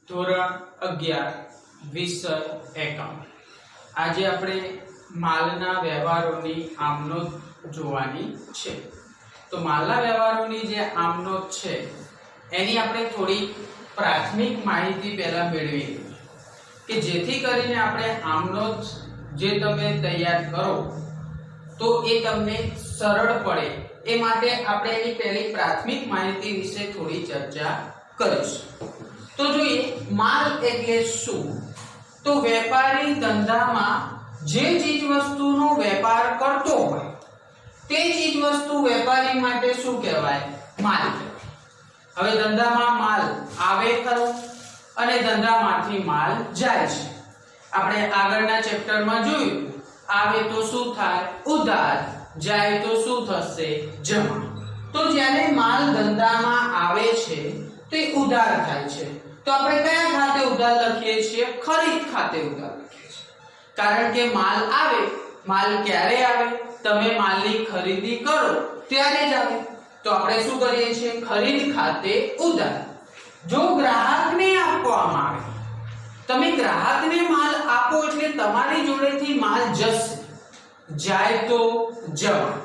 ધોરણ 11 વિષય એકાઉન્ટ। આજે આપણે માલના વ્યવહારોની આમનોંધ જોવાની છે। તો માલના વ્યવહારોની જે આમનોંધ છે એની આપણે થોડી પ્રાથમિક માહિતી પહેલા મેળવી કે જેથી કરીને આપણે આમનોંધ જે તમે તૈયાર કરો તો એ તમને સરળ પડે એ માટે આપણે એની પહેલી પ્રાથમિક માહિતી વિશે થોડી ચર્ચા કરીશું। तो જોઈએ માલ એટલે શું? તો વેપારી ધંધામાં જે ચીજ વસ્તુનો વેપાર કરતો હોય તે ચીજ વસ્તુ વેપારી માટે શું કહેવાય? માલ કહેવાય। હવે ધંધામાં માલ આવે ખરો અને ધંધામાંથી માલ જાય છે। આપણે આગળના ચેપ્ટરમાં જોયું આવે તો શું થાય? ઉધાર, જાય તો શું થશે? જમા। તો જ્યારે માલ ધંધામાં આવે છે તે ઉધાર થાય છે तो આપણે કયા ખાતે ઉધાર લખીએ છીએ? ખરીદ ખાતે ઉધાર લખીએ છીએ। કારણ કે માલ આવે, માલ ક્યારે આવે? તમે માલની ખરીદી કરો ત્યારે જ આવે। તો આપણે શું કરીએ છીએ? ખરીદ ખાતે ઉધાર। જો ગ્રાહકને આપવામાં આવે, તમે ગ્રાહકને માલ આપો એટલે તમારી જોડેથી માલ જશે, જાય તો જમા,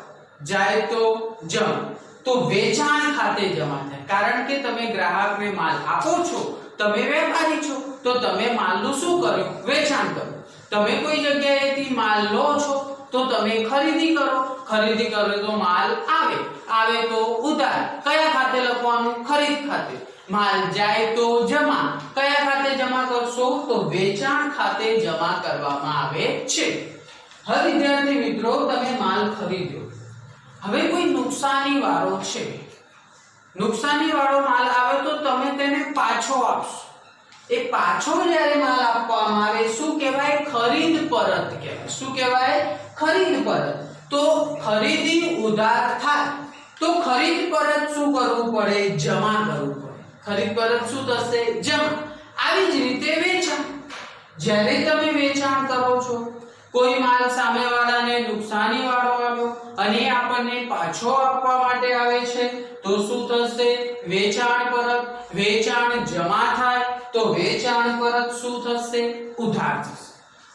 જાય તો જમા। તો વેચાણ ખાતે જમા થાય, કારણ કે તમે ગ્રાહકને માલ આપો છો, તમે વેપારી છો, તો તમે માલનું શું કર્યું? વેચાણ કર્યું। તમે કોઈ જગ્યાએથી માલ લો છો તો તમે ખરીદી કરો, ખરીદી કરો તો માલ આવે, આવે તો ઉધાર, કયા ખાતે લખવાનું? ખરીદ ખાતે। માલ જાય તો જમા, કયા ખાતે જમા કરશો? તો વેચાણ ખાતે જમા કરવામાં આવે છે। હવે વિદ્યાર્થી મિત્રો, તમે માલ ખરીદ્યો, હવે કોઈ નુકસાની વાળો છે, નુકસાની વાળો માલ આવે તો તમે તેને પાછો આપશો। એ પાછો જ્યારે માલ આપવામાં આવે શું કહેવાય? ખરીદ પરત કહેવાય। શું કહેવાય? ખરીદ પરત। તો ખરીદી ઉધાર થાય તો ખરીદ પરત શું કરવું પડે? જમા કરવું પડે। ખરીદ પરત શું થશે? જમા। આવી જ રીતે વેચાણ, જ્યારે તમે વેચાણ કરો છો, કોઈ માલ સામેવાળાને નુકસાની વાળો આવ્યો અને આપણને પાછો આપવા માટે આવે છે તો શું થશે? વેચાણ પરત। વેચાણ જમા થાય તો વેચાણ પરત શું થશે? ઉધાર થશે।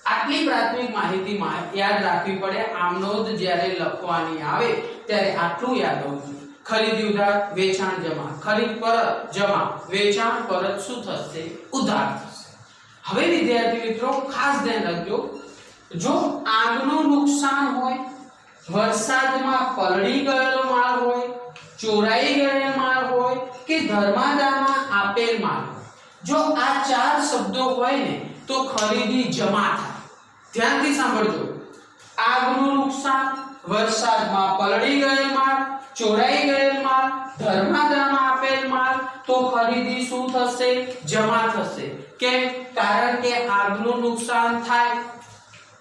આટલી પ્રાથમિક માહિતી યાદ રાખવી પડે। આમનોંધ જ્યારે લખવાની આવે ત્યારે આટલું યાદ હોવું જોઈએ। ખરીદી ઉધાર, વેચાણ જમા, ખરીદ પરત જમા, વેચાણ પરત શું થશે? ઉધાર થશે। હવે વિદ્યાર્થી મિત્રો ખાસ ધ્યાન રાખજો, જો આગનું નુકસાન હોય, વરસાદમાં પલળી ગયેલો માલ હોય, ચોરાઈ ગયેલો માલ હોય કે ધર્માદામાં આપેલ માલ હોય, જો આ ચાર શબ્દો હોય ને તો ખરીદી જમા થાય। ધ્યાનથી સાંભળજો, આગનું નુકસાન, વરસાદમાં પલળી ગયેલ માલ, ચોરાઈ ગયેલ માલ, ધર્માદામાં આપેલ માલ, તો ખરીદી શું થશે? જમા થશે। કેમ? કારણ કે આગનું નુકસાન થાય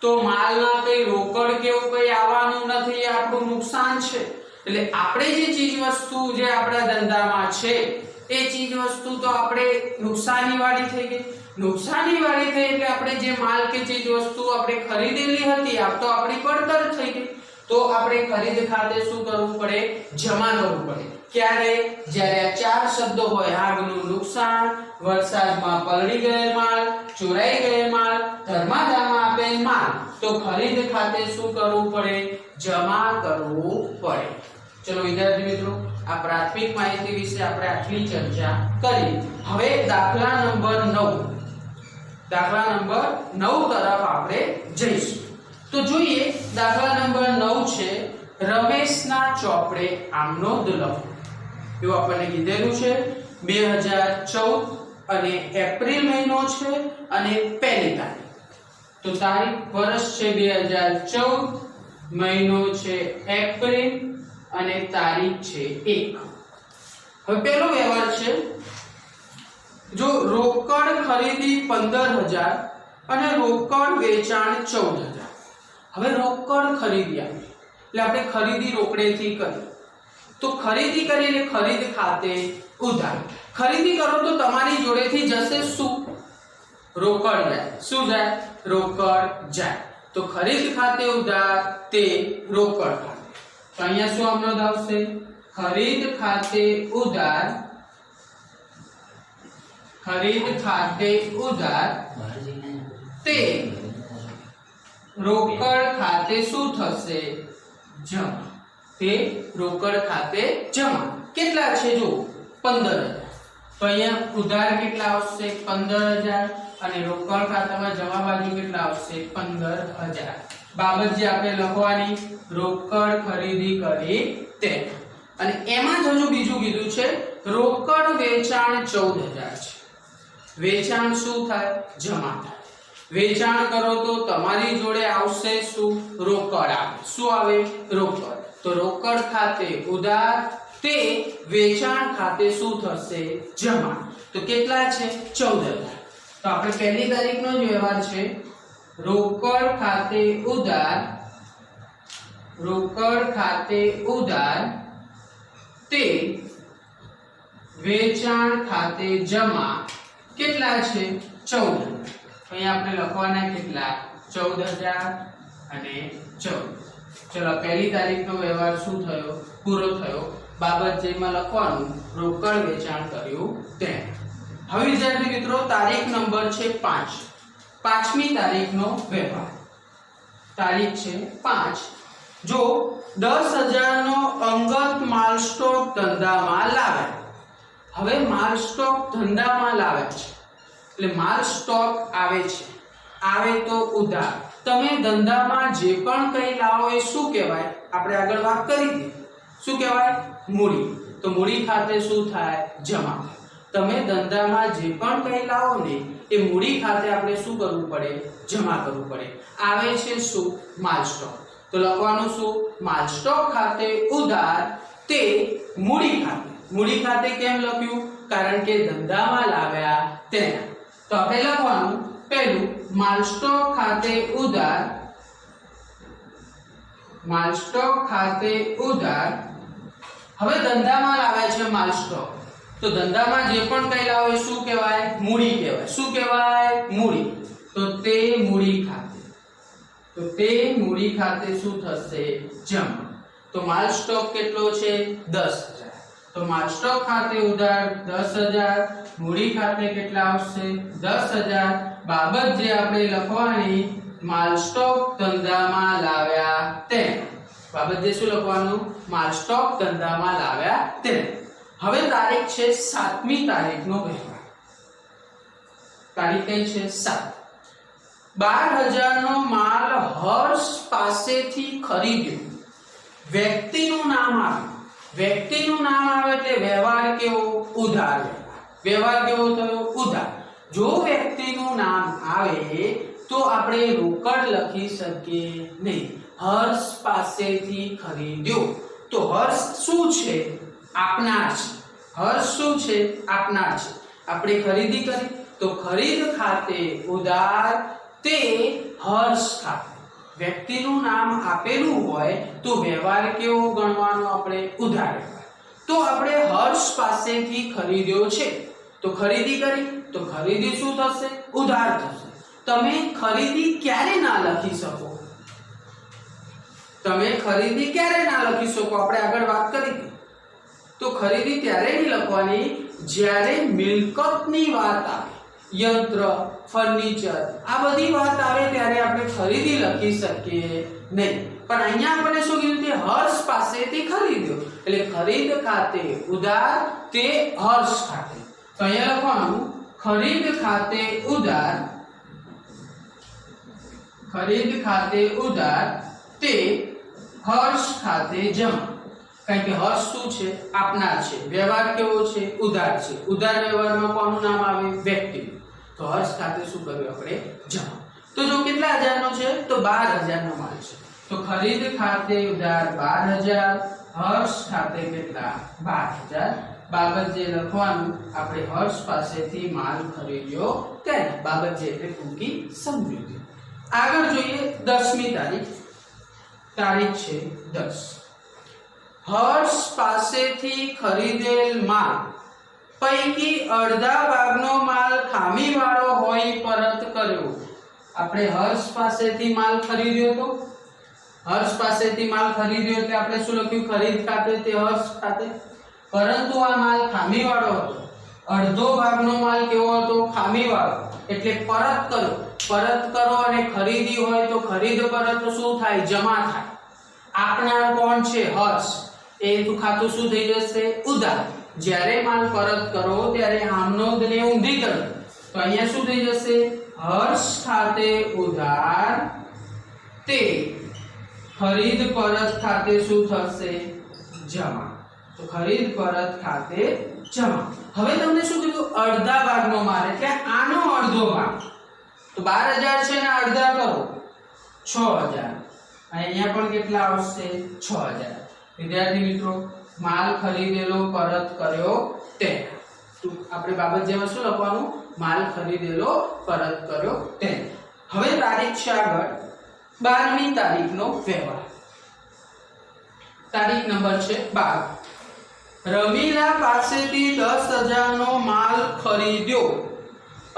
તો માલના કઈ રોકડ કે એવું કઈ આવવાનું નથી, આપણું નુકસાન છે। એટલે આપણે જે ચીજ વસ્તુ જે આપણા ધંધામાં છે એ ચીજ વસ્તુ તો આપણે નુકસાની વાળી થઈ ગઈ। નુકસાની વાળી થઈ એટલે આપણે જે માલ કે ચીજ વસ્તુ આપણે ખરીદેલી હતી આ તો આપણી પડતર થઈ ગઈ। તો આપણે ખરીદ ખાતે શું કરવું પડે? જમા કરવું પડે। ક્યારે? જ્યારે આ ચાર શબ્દો હોય, આગનું નુકસાન, વરસાદમાં પલળી ગયેલ માલ, ચોરાઈ ગયેલ માલ, ધર્માદામાં આપેલ માલ, તો ખરીદ ખાતે શું કરવું પડે? જમા કરવું પડે। ચલો વિદ્યાર્થી મિત્રો, આ પ્રાથમિક માહિતી વિશે આપણે આટલી ચર્ચા કરી। હવે દાખલા નંબર 9, દાખલા નંબર 9 તરફ આપણે જઈશું। તો જોઈએ દાખલા નંબર 9 છે, રમેશના ચોપડે આમનોંધ લખો। એવું આપણને કીધેલું છે 2014 અને એપ્રિલ મહિનો છે અને પહેલી તારીખ, તો તારીખ વર્ષ છે 2014, મહિનો છે એપ્રિલ અને તારીખ છે 1। હવે પહેલો વ્યવહાર છે, જો રોકડ ખરીદી 15000 અને રોકડ વેચાણ 14000। હવે રોકડ ખરીદી આવી એટલે આપણે ખરીદી રોકડેથી કરી, તો ખરીદી કરી એટલે ખરીદ ખાતે ઉધાર। ખરીદી કરો તો તમારી જોડેથી જશે શું? રોકડ જાય। શું જાય? રોકડ જાય। તો ખરીદ ખાતે ઉધાર તે રોકડ ખાતે, તો અહીંયા શું આમનોંધ આવશે? ખરીદ ખાતે ઉધાર, खरीद खाते उधार ते रोकड़ खाते શું થશે જમા તે રોકડ ખાતે જમા કેટલા છે જો 15000 તો અહીંયા ઉધાર કેટલા આવશે 15000 અને રોકડ ખાતામાં જમા બાજુ કેટલા આવશે 15000 બાબત જે આપણે લખવાની રોકડ ખરીદી કરી તે અને એમાં જ હજુ બીજું કીધું છે રોકડ વેચાણ 14000 છે વેચાણ શું થાય જમા થાય વેચાણ કરો તો તમારી જોડે આવશે શું રોકડ આવે શું આવે રોકડ તો રોકડ ખાતે ઉધાર તે વેચાણ ખાતે શું થશે જમા તો કેટલા છે 14000 તો આપણે પહેલી તારીખનો જ વ્યવહાર છે રોકડ ખાતે ઉધાર તે વેચાણ ખાતે જમા કેટલા છે 14000 અહીંયા આપણે લખવાના કેટલા 14000 અને 14 ચલો પહેલી તારીખનો વ્યવહાર શું થયો પૂરો થયો બાબત જેમાં લખવાનું રોકડ વેચાણ કર્યું તે હવે વિદ્યાર્થી મિત્રો તારીખ નંબર છે 5 પાંચમી તારીખનો વ્યવહાર તારીખ છે 5 જો 10000 નો અંગત માલ સ્ટોક ધંધામાં લાવે હવે માલ સ્ટોક ધંધામાં લાવે છે એટલે માલ સ્ટોક આવે છે આવે તો ઉધાર તમે ધંધામાં જે પણ કઈ લાવો એ શું કહેવાય આપણે આગળ વાત કરી હતી શું કહેવાય મૂડી તો મૂડી ખાતે શું થાય જમા તમે ધંધામાં જે પણ કઈ લાવો ને એ મૂડી ખાતે આપણે શું કરવું પડે જમા કરવું પડે આવે છે શું માલ સ્ટોક તો લખવાનું શું માલ સ્ટોક ખાતે ઉધાર તે મૂડી ખાતે કેમ લખ્યું કારણ કે ધંધામાં લાવ્યા તેના તો આપણે લખવાનું પહેલું માલ સ્ટોક ખાતે ઉધાર હવે ધંધામાં લાવ્યા છે માલ સ્ટોક તો ધંધામાં જે પણ કઈ લાવે શું કહેવાય મૂડી કહેવાય શું કહેવાય મૂડી તો તે મૂડી ખાતે શું થશે જમા તો માલ સ્ટોક કેટલો છે 10000 તો માલ સ્ટોક ખાતે ઉધાર 10000 મૂડી ખાતે કેટલા આવશે 10000 બાબત જે આપણે લખવાની માલ સ્ટોક ધંધામાં લાવ્યા તે બાબત જે શું લખવાનું માલ સ્ટોક ધંધામાં લાવ્યા તે હવે તારીખ છે 7મી તારીખનો વ્યવહાર તારીખ કઈ છે 7 12000 નો માલ હર્ષ પાસેથી ખરીદ્યો વ્યક્તિનું નામ આવે એટલે વ્યવહાર કેવો ઉધાર વ્યવહાર કેવો થયો ઉધાર જો વ્યક્તિનું નામ આવે તો આપણે રોકડ લખી શકીએ નહીં હર્ષ પાસેથી ખરીદ્યો તો હર્ષ શું છે આપનાર છે હર્ષ શું છે આપનાર છે આપણે ખરીદી કરી તો ખરીદ ખાતે ઉધાર તે હર્ષ ખાતે વ્યક્તિનું નામ આપેલું હોય તો વ્યવહાર કેવો ગણવાનો આપણે ઉધાર તો આપણે હર્ષ પાસેથી ખરીદ્યો છે તો ખરીદી કરી તો ખરીદી શું થશે ઉધાર થશે તમે ખરીદી ક્યારે ના લખી શકો આપણે આગળ વાત કરી તો ખરીદી ત્યારે નહીં લખવાની જ્યારે મિલકતની વાત આવે યંત્ર ફર્નિચર આ બધી વાત આવે ત્યારે આપણે ખરીદી લખી શકીએ નહીં પણ અહીંયા આપણે શું કીધું કે હર્ષ પાસેથી ખરીદ્યો એટલે ખરીદ ખાતે ઉધાર તે હર્ષ ખાતે તો અહીંયા લખવાનું ખરીદ ખાતે ઉધાર તે હર્ષ ખાતે જમા કારણ કે હર્ષ શું છે આપનાર છે વ્યવહાર કેવો છે ઉધાર છે ઉધાર વ્યવહારમાં કોનું નામ આવે વ્યક્તિ તો હર્ષ ખાતે શું કર્યું આપણે જમા તો જો કેટલા હજારનો છે તો 12000 નો માલ છે તો ખરીદ ખાતે ઉધાર 12000 હર્ષ ખાતે કેટલા 12000 બાબત જે લખવાનું આપણે હર્ષ પાસેથી માલ ખરીદ્યો તેને બાબત જે એટલે ટૂંકી સમજૂતી આગળ જોઈએ 10મી તારીખ છે 10 હર્ષ પાસેથી ખરીદેલ માલ પૈકી અડધા ભાગનો માલ ખામીવાળો હોય પરત કર્યો આપણે હર્ષ પાસેથી માલ ખરીદ્યો તો એટલે આપણે શું લખ્યું ખરીદ ખાતે તે હર્ષ ખાતે પરંતુ આ માલ ખામીવાળો હતો અડધો ભાગનો માલ કેવો હતો? ખામીવાળો, એટલે પરત કરો અને ખરીદી હોય તો ખરીદ પરત શું થાય? જમા થાય. આપનાર કોણ છે? હર્ષ. એ ખાતું શું થઈ જશે? ઉધાર. જ્યારે માલ પરત કરો ત્યારે આમનોંધને ઊંધી કરો તો અહીંયા શું થઈ જશે? હર્ષ ખાતે ઉધાર તે ખરીદ પરત ખાતે શું થશે? જમા. તો ખરીદ પરત ખાતે જમા. હવે તમને શું કીધું? અડધા ભાગનો માલ, એટલે આનો અડધો ભાગ. તો 12000 છે ને અડધા કરો 6000. અહીંયા પણ કેટલા આવશે? 6000. વિદ્યાર્થી મિત્રો, માલ ખરીદેલો પરત કર્યો તે. તો આપણે બાબત જેમાં શું લખવાનું? માલ ખરીદેલો પરત કર્યો તે. હવે તારીખ છે આગળ 12મી તારીખનો વ્યવહાર. તારીખ નંબર છે 12. રમીલા પાસેથી 10000 નો માલ ખરીદ્યો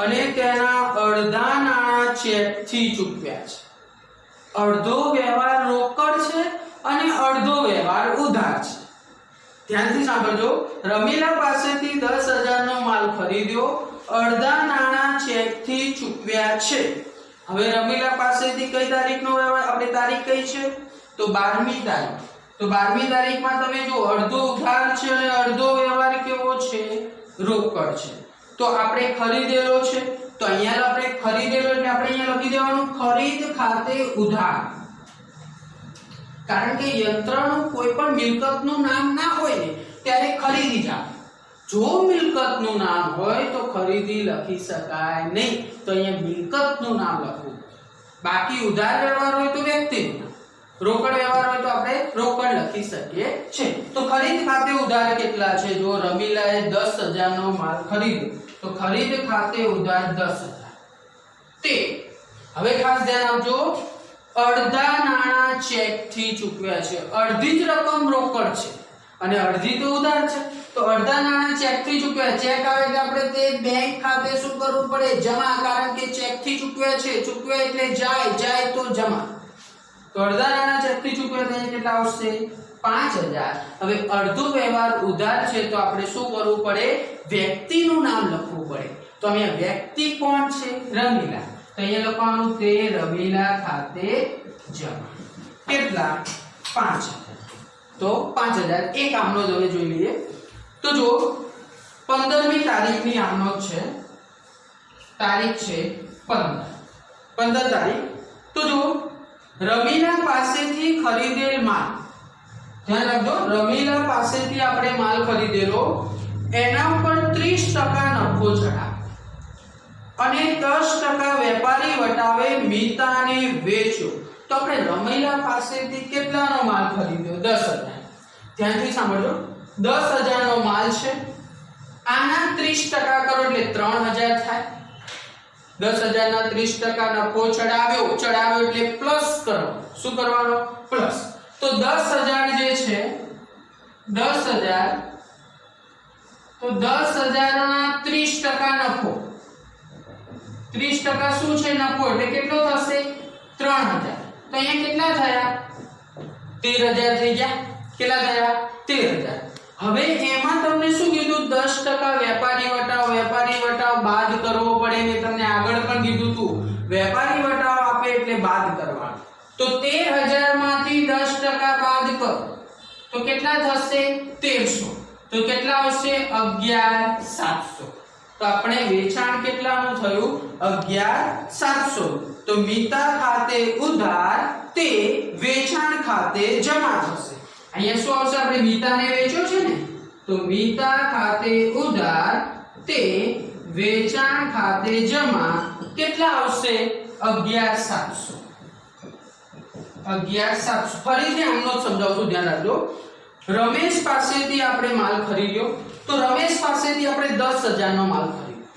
અને તેના અડધા નાણાં ચેકથી ચૂકવ્યા છે. અડધો વ્યવહાર રોકડ છે અને અડધો વ્યવહાર ઉધાર છે. ધ્યાનથી સાંભળજો. રમીલા પાસેથી 10000 નો માલ ખરીદ્યો, અડધા નાણાં ચેકથી ચૂકવ્યા છે. હવે રમીલા પાસેથી કઈ તારીખનો વ્યવહાર? આપણે તારીખ કઈ છે? તો 12મી તારીખ. તો 12મી તારીખમાં તમે જો અડધો ઉધાર છે અને અડધો વ્યવહાર કેવો છે? રોકડ છે. તો આપણે ખરીદેલો છે તો અહીંયા આપણે ખરીદેલો એટલે આપણે અહીંયા લખી દેવાનું ખરીદ ખાતે ઉધાર. કારણ કે યંત્રનું કોઈ પણ મિલકતનું નામ ના હોય ને ત્યારે ખરીદી જ આવે. જો મિલકતનું નામ હોય તો ખરીદી લખી શકાય નહીં. તો અહીંયા મિલકતનું નામ લખવું. બાકી ઉધાર વ્યવહાર હોય તો વ્યક્તિનું નામ, રોકડ વ્યવહાર હોય તો આપણે રોકડ લખી શકીએ છે. તો ખરીદ ખાતે ઉધાર કેટલા છે? જો રમીલાએ 10000 નો માલ ખરીદ્યો તો ખરીદ ખાતે ઉધાર 10000 તે. હવે ખાસ ધ્યાન આપજો, અડધા નાણાં ચેકથી ચૂકવ્યા છે. અડધી જ રકમ રોકડ છે અને અડધી તો ઉધાર છે. તો અડધા નાણાં ચેકથી ચૂકવ્યા. ચેક આવે એટલે આપણે તે બેંક ખાતે શું કરવું પડે? જમા. કારણ કે ચેકથી ચૂકવ્યા છે. ચૂકવ્યા એટલે જાય તો જમા. તો અડધા નાણાં ચેકથી ચૂકવ્યા તો કેટલા આવશે? 5000. હવે અડધો વ્યવહાર ઉધાર છે તો આપણે શું કરવું પડે? વ્યક્તિનું નામ લખવું પડે. તો અહીંયા વ્યક્તિ કોણ છે? રમીલા. તો અહીંયા લખવાનું તે રમીલા ખાતે જમા. કેટલા? 5000. તો 5000 એક આમનોંધ હવે જોઈ લઈએ. તો જો 15મી તારીખની આમનોંધ છે. તારીખ છે 15 તારીખ. તો જો રમીલા પાસેથી ખરીદેલ માલ, ધ્યાન રાખજો, રમીલા પાસેથી આપણે માલ ખરીદેલો, એના ઉપર 30% નફો ચડાવે અને 10% વેપારી વટાવે મીતાને વેચ્યો. તો આપણે રમીલા પાસેથી કેટલાનો માલ ખરીદ્યો? 10000. ધ્યાનથી સાંભળજો, 10000 નો માલ છે. આના 30% કરો એટલે 3000 થાય. 10000 ના 30% નફો ચડાવ્યો એટલે પ્લસ કરો. શું કરવાનો? પ્લસ. તો 10000 જે છે 10000, તો 10000 ના 30% નફો, 30% શું છે? નફો. એટલે કેટલો થશે? 3000. તો અહીંયા કેટલા થયા? 13000 થઈ ગયા. કેટલા થયા? 13000. હવે એમાં તમને શું કીધું? 10% વેપારી વટાવ બાદ કરવો પડે. ને તમને આગળ પણ કીધું તું વેપારી વટાવ આપે એટલે બાદ કરવાનો. તો 13000 માંથી 10% બાદ કરો તો કેટલા થશે? 1300. તો કેટલા આવશે? 11700. તો આપણે વેચાણ કેટલાનું થયું? 11700. તો મીતા ખાતે ઉધાર તે વેચાણ ખાતે જમા થશે. અહીંયા શું આવશે? આપણે મીતાને વેચ્યો છે ને, તો મીતા ખાતે ઉધાર તે વેચાણ ખાતે જમા. કેટલા આવશે? 11700. 11700. ફરીથી આમનો સમજાવું છું, ધ્યાન રાખજો. રમેશ પાસેથી આપણે માલ ખરીદ્યો, તો રમેશ પાસેથી આપણે 10000 નો માલ ખરીદ્યો,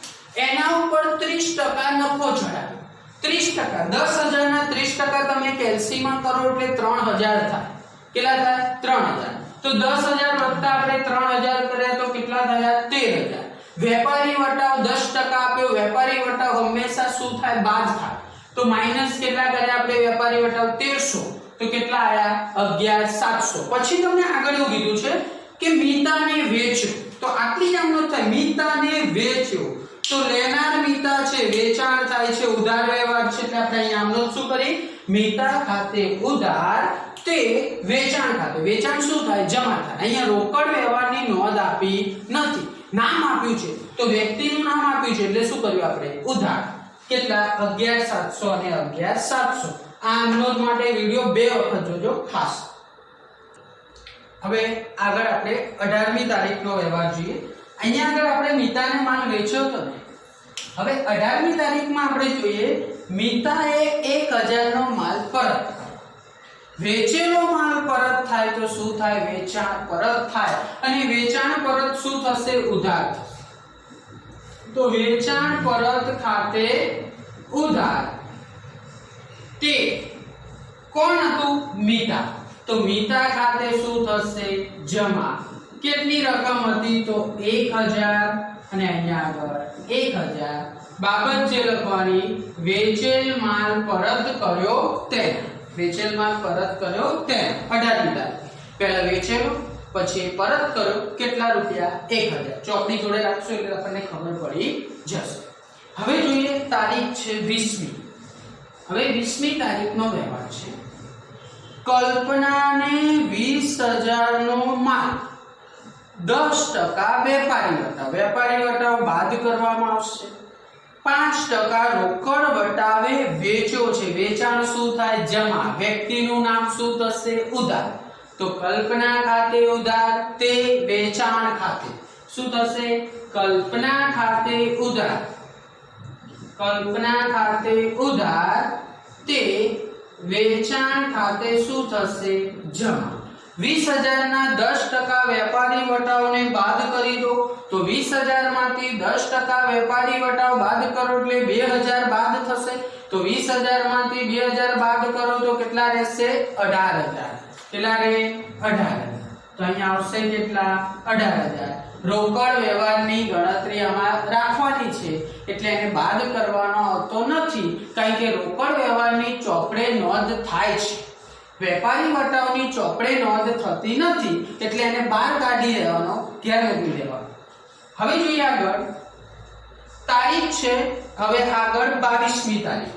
એના ઉપર 30% નફો ચડાવ્યો. 30%, 10000 ના 30% તમે કેલ્સીમાં કરો એટલે 3000 થાય. કેટલા થાય? 3000. તો 10000 વત્તા આપણે 3000 કર્યા તો કેટલા થયા? 13000. વેપારી વટાવ 10% આપ્યો. વેપારી વટાવ હંમેશા શું થાય? બાદ થાય. તો માઈનસ કેટલા કર્યા આપણે? વેપારી વટાવ 1300. તો કેટલા આયા? 11700. પછી તમને આગળ એવું કીધું છે કે મિતાને વેચ્યો, તો આટલી આમ ન થાય, મિતાને વેચ્યો તો લેનાર મિતા છે, વેચાણ થાય છે, ઉધાર વ્યવહાર છે, એટલે આપણે અહીંયા આમનો શું કરી, મિતા ખાતે ઉધાર તે વેચાણ ખાતે, વેચાણ શું થાય, જમા થાય. અહીંયા રોકડ વ્યવહારની નોંધ આપી નથી, નામ આપ્યું છે, તો વ્યક્તિનું નામ આપ્યું છે એટલે શું કર્યું આપણે, ઉધાર. કેટલા, 11700 અને 11700. આ નોંધ માટે વિડિયો 2 વખત જોજો ખાસ. હવે આગળ આપણે 18મી તારીખનો વ્યવહાર જોઈએ. અહીંયા આગળ આપણે મિતાને માલ વેચ્યો હતો ને, હવે 18મી તારીખમાં આપણે જોઈએ મિતાએ 1000 નો માલ પરત, વેચેલો માલ પરત થાય તો શું થાય, વેચાણ પરત થાય, અને વેચાણ પરત શું થશે, ઉધાર થશે. તો વેચાણ પરત ખાતે ઉધાર તે કોણ હતું, મિતા. તો મિતા ખાતે શું થશે, જમા. કેટલી રકમ હતી, તો 1000 અને અહીંયા આગળ 1000. બાબત જે લખવાની, વેચેલ માલ પરત કર્યો તે, વેચેલ માલ પરત કર્યો તે. 18મી તારીખ પહેલા વેચેલો, પછી પરત કર્યો, કેટલા રૂપિયા, 1000. ચોકડી જોડે રાખશો એટલે આપણને ખબર પડી જશે. હવે જોઈએ તારીખ છે 20મી. હવે 20મી તારીખનો વ્યવહાર છે. કલ્પનાને 20000 નો માલ 10% વેપારી વટાવ, વેપારી વટાવ બાદ કરવામાં આવશે. 5% રોકડ વટાવે વેચ્યો છે, વેચાણ શું થાય, જમા. વ્યક્તિનું નામ શું થશે, ઉધાર. તો કલ્પના ખાતે ઉધાર તે વેચાણ ખાતે શું થશે, કલ્પના ખાતે ઉધાર, કલ્પના ખાતે ઉધાર તે વેચાણ ખાતે શું થશે, જમા. 20000 ના 10% વેપારી વટાવને બાદ કરી દો, તો 20000 માંથી 10% વેપારી વટાવ બાદ કરો એટલે 2000 બાદ થશે. તો 20000 માંથી 2000 બાદ કરો તો કેટલા રહેશે, 18000. કેટલા રહે, 18000. તો અહીંયા આવશે કેટલા, 18000. રોકડ વ્યવહારની ગણતરી આમાં રાખવાની છે એટલે એને બાદ કરવાનો આવતો નથી, કારણ કે રોકડ વ્યવહારની ચોપડે નોંધ થાય છે, વેપારી વટાવની ચોપડે નોંધ થતી નથી, એટલે એને બહાર કાઢી લેવાનો, ધ્યાન મૂકી દેવાનો. હવે જોઈએ આગળ તારીખ છે. હવે આગળ 22મી તારીખ.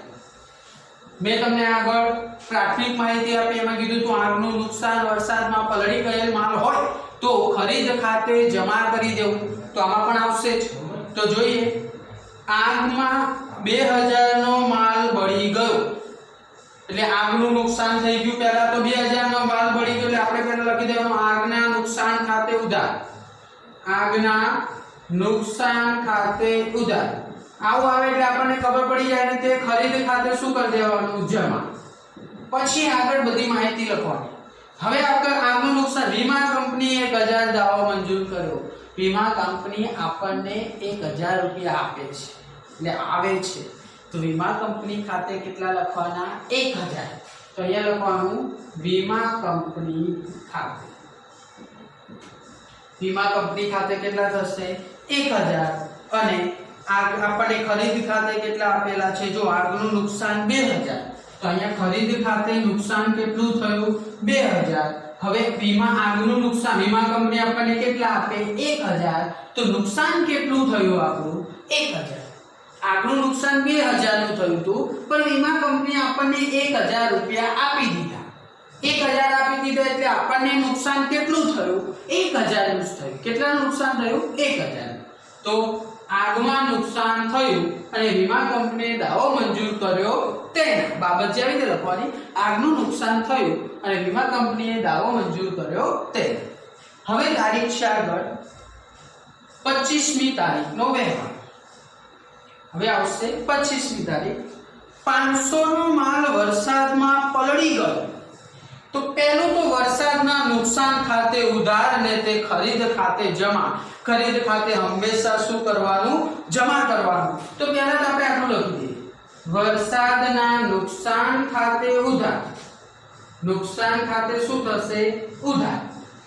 મેં તમને આગળ પ્રાથમિક માહિતી આપી, એમાં કીધું તો આગનું નુકસાન વરસાદમાં પલળી ગયેલ માલ હોય તો ખરીદ ખાતે જમા કરી દેવું, તો આમાં પણ આવશે જ. તો જોઈએ આગમાં 2000 નો માલ બળી ગયો એટલે આગનું નુકસાન થઈ ગયું. પહેલા તો 2000 નો માલ બળી ગયો એટલે આપણે પહેલા લખી દેવાનું આગના નુકસાન ખાતે ઉધાર, આગના નુકસાન ખાતે ઉધાર. આવું આવે એટલે આપણને ખબર પડી જાય ને તે ખરીદ ખાતે શું કરી દેવાનું, જમા. પછી આગળ બધી માહિતી લખવાની. હવે આગળ નુકસાન, વીમા કંપનીએ 1000 દાવો મંજૂર કર્યો, વીમા કંપની આપણને 1000 રૂપિયા આપે છે એટલે આવે છે, તો વીમા કંપની ખાતે કેટલા લખવાના, 1000. તો અહીંયા લખવાનું વીમા કંપની ખાતે, વીમા કંપની ખાતે કેટલા થશે, 1000. અને આપણને ખરીદ ખાતે કેટલા આપેલા છે, જો આગનું નુકસાન 2000, તો અહીંયા ખરીદ ખાતે નુકસાન કેટલું થયું, 2000. હવે વીમા આગનું નુકસાન, વીમા કંપની આપણને કેટલા આપે, 1000, તો નુકસાન કેટલું થયું આપણું, 1000. આગનું નુકસાન 2000 નું થયું હતું, પણ વીમા કંપની આપણને 1000 રૂપિયા આપી દીધા. 1000 આપી દીધા એટલે આપણને નુકસાન કેટલું થયું, 1000 નું થયું. કેટલાનું નુકસાન થયું, 1000. તો આગમાં નુકસાન થયું અને વીમા કંપનીએ દાવો મંજૂર કર્યો તેના બાબત જે આવી લખવાની, આગનું નુકસાન થયું અને વીમા કંપનીએ દાવો મંજૂર કર્યો તેના. હવે તારીખ છે આગળ 25મી તારીખનો વ્યવહાર. હવે આવશે 25મી તારીખ. 500 નો માલ વરસાદમાં પલળી ગયો, તો પહેલું તો વરસાદના નુકસાન ખાતે ઉધાર ને તે ખરીદ ખાતે જમા. ખરીદ ખાતે હંમેશા શું કરવાનું, જમા કરવાનું. તો પહેલા તો આપણે આટલું લખી દઈએ, વરસાદના નુકસાન ખાતે ઉધાર, નુકસાન ખાતે શું થશે, ઉધાર,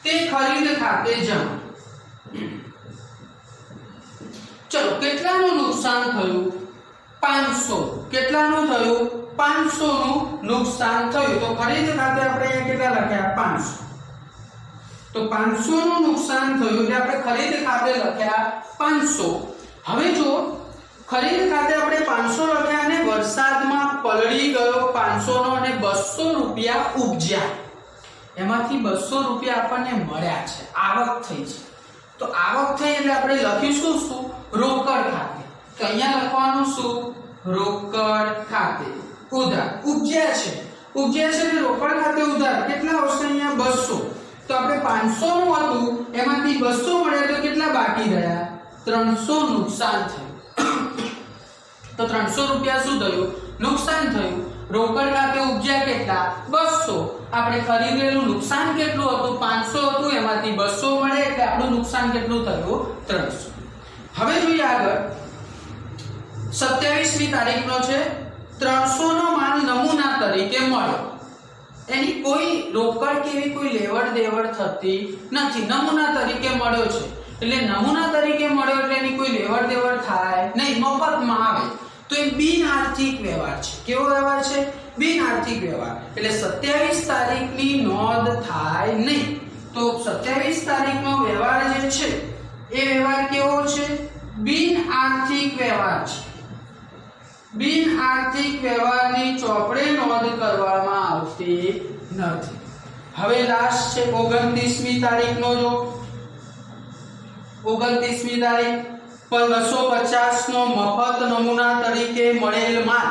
તે ખરીદ ખાતે જમા. ચલો કેટલાનું નુકસાન થયું, 500. કેટલાનું થયું, 500 નું નુકસાન થયું. તો ખરીદ ખાતે આપણે અહીંયા કેટલા લખ્યા, 500. તો 500 નું નુકસાન થયું એટલે આપણે ખરીદ ખાતે લખ્યા 500. હવે જો ખરીદ ખાતે આપણે 500 લખ્યા અને વરસાદમાં પલળી ગયો 500 નો અને 200 રૂપિયા ઉપજ્યા, એમાંથી 200 રૂપિયા આપણને મળ્યા છે, આવક થઈ છે. તો આવક થઈ એટલે આપણે લખીશું શું? રોકડ ખાતે. તો અહીંયા લખવાનું શું? રોકડ ખાતે ઉધાર. ઉપજ્યા છે એટલે રોકડ ખાતે ઉધાર કેટલા આવશે? અહીંયા 200. તો આપણે 500 નું હતું એમાંથી 200 મળ્યા તો કેટલા બાકી રહ્યા? 300 નુકસાન થયું. તો 300 રૂપિયા શું થયું? નુકસાન થયું. રોકડ ખાતે ઉપજ્યા કેટલા? 200. આપણે ખરીદેલું નુકસાન કેટલું હતું? 500 હતું, એમાંથી 200 મળે એટલે આપણું નુકસાન કેટલું થયું? 300. હવે જોઈએ આગળ 27મી તારીખનો છે. 300 નો માલ નમૂના તરીકે મળ્યો. એની કોઈ રોકડ કે એવી કોઈ લેવડ દેવડ થતી નથી, નમૂના તરીકે મળ્યો છે. એટલે નમૂના તરીકે મળ્યો એટલે એની કોઈ લેવડ દેવડ થાય નહીં, મફતમાં આવે. તો એ બિન આર્થિક વ્યવહાર છે. કેવો વ્યવહાર છે? બિન આર્થિક વ્યવહાર. એટલે 27 તારીખની નોંધ થાય નહીં. તો 27 તારીખનો વ્યવહાર જે છે એ વ્યવહાર કેવો છે? બિન આર્થિક વ્યવહાર છે. બિન આર્થિક વ્યવહારની ચોપડે નોંધ કરવામાં આવતી નથી. હવે લાસ્ટ છે 29મી તારીખનો. જો 29મી તારીખ 250 નો મફત નમૂના તરીકે મળેલ માલ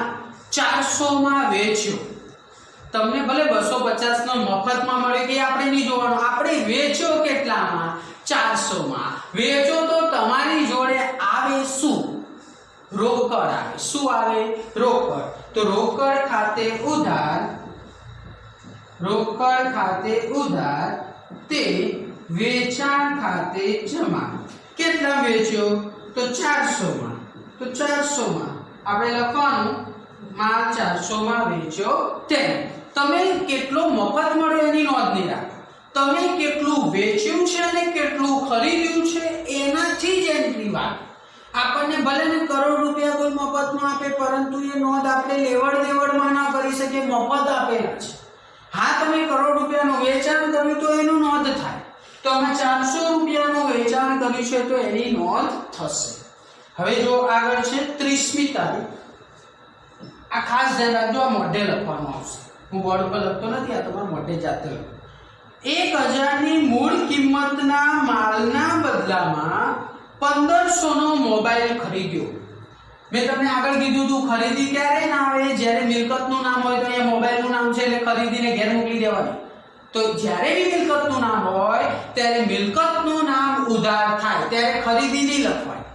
400 માં વેચ્યો. તમને ભલે 250 નો મફતમાં મળે કે આપણે નહીં જોવાનું, આપણે વેચ્યો કેટલામાં? 400 માં. વેચો તો તમારી જોડે આવે શું? રોકડ આવે. શું આવે? રોકડ. તો રોકડ ખાતે ઉધાર, રોકડ ખાતે ઉધાર તે વેચાણ ખાતે જમા. કેટલા વેચ્યો? તો 400 માં. તો 400 માં આપણે લખવાનું માલ 400 માં વેચ્યો તેમ. તમે કેટલો મફત મળ્યો એની નોંધ નહીં રાખો, તમે કેટલું વેચ્યું છે અને કેટલું ખરીદ્યું છે એનાથી જ એન્ટ્રી વાળો. આપણને ભલે ને કરોડ રૂપિયા કોઈ મફતમાં આપે, પરંતુ એ નોંધ આપણે લેવડ દેવડમાં ના કરી શકીએ, મફત આપેલા છે. હા, તમે કરોડ રૂપિયાનું વેચાણ કર્યું તો એનું નોંધ થાય. તો અમે 400 રૂપિયાનું વેચાણ કર્યું છે તો એની નોંધ થશે. હવે જો આગળ છે 30મી તારીખ. આ ખાસ ધ્યાન રાખજો, આ મોઢે લખવાનું આવશે. હું બોર્ડ પર લખતો નથી, આ તમારે મોઢે જાતે લખો. 1000 ની મૂળ કિંમતના માલના બદલામાં 1500 નો મોબાઈલ ખરીદ્યો. મેં તમને આગળ કીધું હતું ખરીદી ક્યારે ના આવે? જ્યારે મિલકતનું નામ હોય તો અહીંયા મોબાઈલનું નામ છે એટલે ખરીદીને ઘેર મોકલી દેવાની. તો જ્યારે બી મિલકતનું નામ હોય ત્યારે મિલકતનું નામ ઉધાર થાય ત્યારે ખરીદી નહીં લખવાની.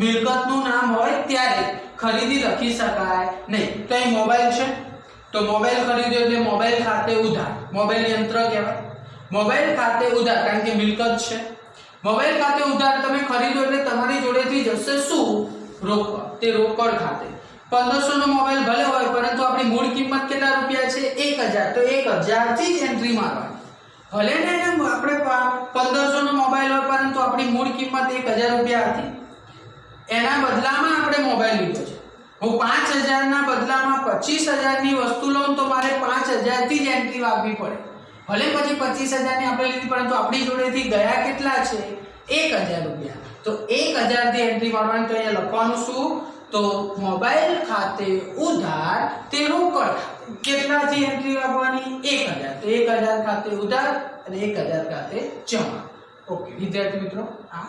મિલકતનું નામ હોય ત્યારે ખરીદી લખી શકાય નહીં. તો અહીં મોબાઈલ છે તો મોબાઈલ ખરીદ્યો એટલે મોબાઈલ ખાતે ઉધાર. મોબાઈલ યંત્ર કહેવાય. મોબાઈલ ખાતે ઉધાર કારણ કે મિલકત છે. મોબાઈલ ખાતે ઉધાર તમે ખરીદો એટલે તમારી જોડેથી જશે શું? રોકડ. તે રોકડ ખાતે 1500 નો મોબાઈલ ભલે હોય પરંતુ આપણી મૂળ કિંમત કેટલા રૂપિયા છે? 1000. તો 1000 થી જ એન્ટ્રી મારવાની. ભલે ને આપણે 1500 નો મોબાઈલ હોય પરંતુ આપણી મૂળ કિંમત 1000 રૂપિયા હતી, એના બદલામાં આપણે મોબાઈલ લીધો છે. હું 5000 ના બદલામાં 25000 ની વસ્તુ લઉં તો મારે 5000 થી જ એન્ટ્રી આપવી પડે. ભલે પછી 25000 ની આપણે લીધી પરંતુ આપણી જોડેથી ગયા કેટલા છે? 1000 રૂપિયા. તો 1000 થી એન્ટ્રી મારવાની. તો અહીંયા લખવાનું શું? તો મોબાઈલ ખાતે ઉધાર તે રોકડ. કેટલાથી એન્ટ્રી આપવાની? 1000. તો 1000 ખાતે ઉધાર અને 1000 ખાતે જમા. ઓકે વિદ્યાર્થી મિત્રો, આ